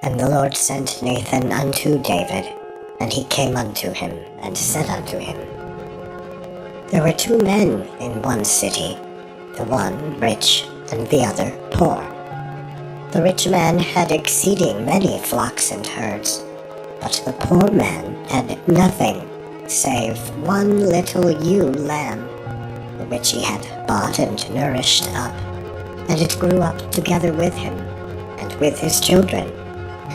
And the Lord sent Nathan unto David, and he came unto him, and said unto him, There were 2 men in one city, the one rich, and the other poor. The rich man had exceeding many flocks and herds, but the poor man had nothing, save 1 little ewe lamb, which he had bought and nourished up, and it grew up together with him, and with his children.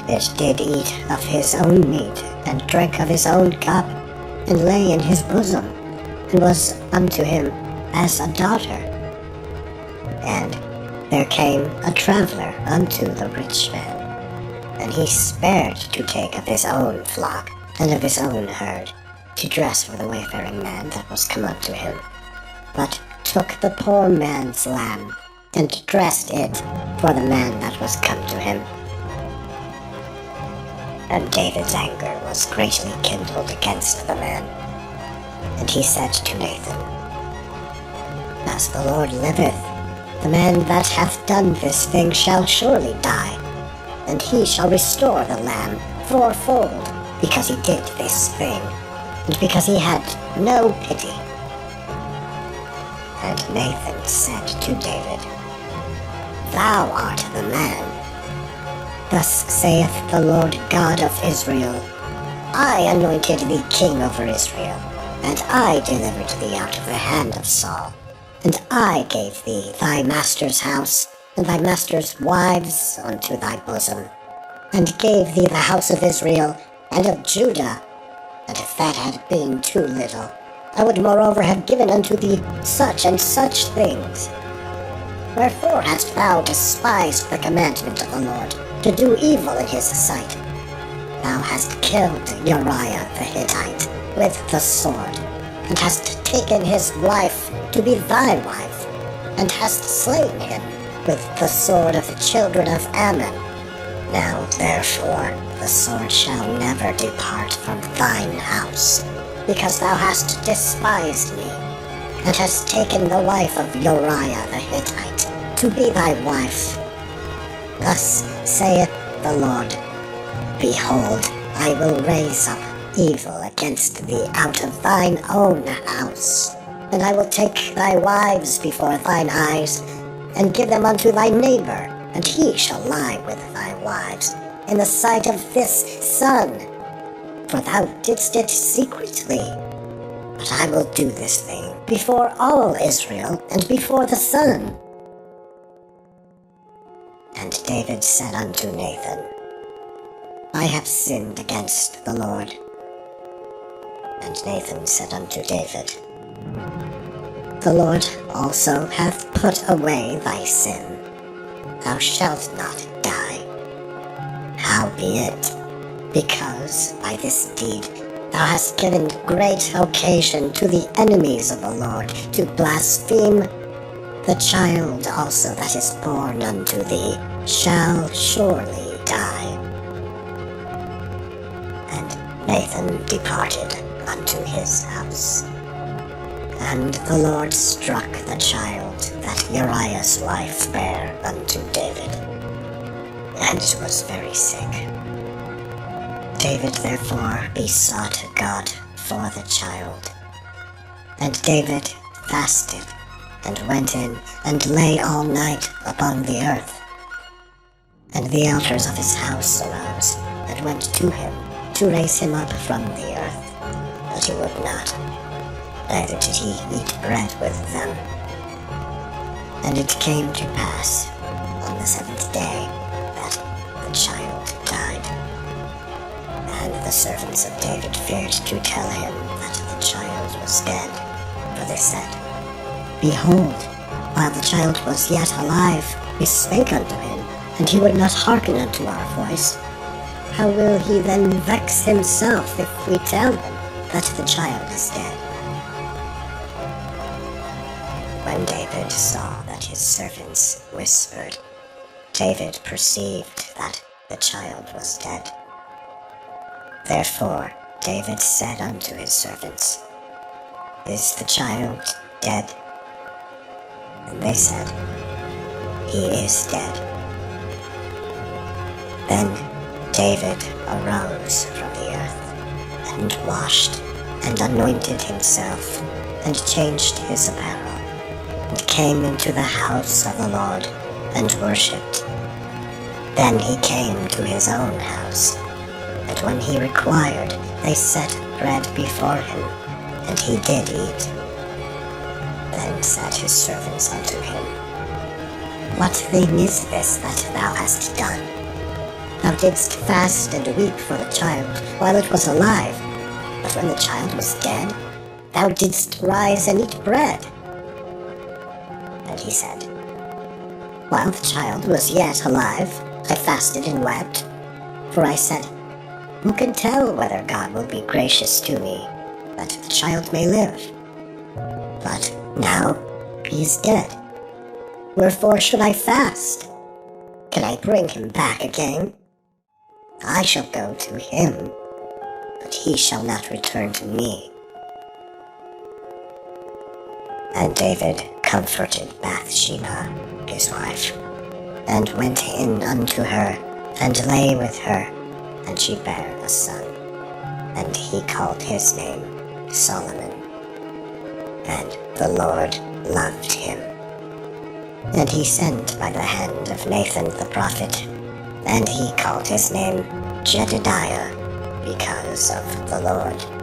It did eat of his own meat, and drank of his own cup, and lay in his bosom, and was unto him as a daughter. And there came a traveler unto the rich man, and he spared to take of his own flock, and of his own herd, to dress for the wayfaring man that was come unto him, but took the poor man's lamb, and dressed it for the man that was come to him. And David's anger was greatly kindled against the man. And he said to Nathan, As the Lord liveth, the man that hath done this thing shall surely die, and he shall restore the lamb 4-fold, because he did this thing, and because he had no pity. And Nathan said to David, Thou art the man. Thus saith the Lord God of Israel, I anointed thee king over Israel, and I delivered thee out of the hand of Saul, and I gave thee thy master's house, and thy master's wives unto thy bosom, and gave thee the house of Israel and of Judah. And if that had been too little, I would moreover have given unto thee such and such things. Wherefore hast thou despised the commandment of the Lord, to do evil in his sight? Thou hast killed Uriah the Hittite with the sword, and hast taken his wife to be thy wife, and hast slain him with the sword of the children of Ammon. Now therefore the sword shall never depart from thine house, because thou hast despised me, and hast taken the wife of Uriah the Hittite to be thy wife. Thus saith the Lord, Behold, I will raise up evil against thee out of thine own house, and I will take thy wives before thine eyes, and give them unto thy neighbor, and he shall lie with thy wives in the sight of this sun. For thou didst it secretly, but I will do this thing before all Israel, and before the sun. And David said unto Nathan, I have sinned against the Lord. And Nathan said unto David, The Lord also hath put away thy sin. Thou shalt not die. Howbeit, because by this deed thou hast given great occasion to the enemies of the Lord to blaspheme, the child also that is born unto thee shall surely die. And Nathan departed unto his house. And the Lord struck the child that Uriah's wife bare unto David, and it was very sick. David therefore besought God for the child. And David fasted, and went in, and lay all night upon the earth. And the elders of his house arose, and went to him, to raise him up from the earth. But he would not, neither did he eat bread with them. And it came to pass, on the 7th day, that the child died. And the servants of David feared to tell him that the child was dead, for they said, Behold, while the child was yet alive, we spake unto him, and he would not hearken unto our voice. How will he then vex himself if we tell him that the child is dead? When David saw that his servants whispered, David perceived that the child was dead. Therefore David said unto his servants, Is the child dead? And they said, He is dead. Then David arose from the earth, and washed, and anointed himself, and changed his apparel, and came into the house of the Lord, and worshipped. Then he came to his own house, and when he required, they set bread before him, and he did eat. Then said his servants unto him, What thing is this that thou hast done? Thou didst fast and weep for the child while it was alive, but when the child was dead, thou didst rise and eat bread. And he said, While the child was yet alive, I fasted and wept, for I said, Who can tell whether God will be gracious to me, that the child may live? But now he is dead. Wherefore should I fast? Can I bring him back again? I shall go to him, but he shall not return to me. And David comforted Bathsheba, his wife, and went in unto her, and lay with her, and she bare a son, and he called his name Solomon. And the Lord loved him. And he sent by the hand of Nathan the prophet, and he called his name Jedediah, because of the Lord.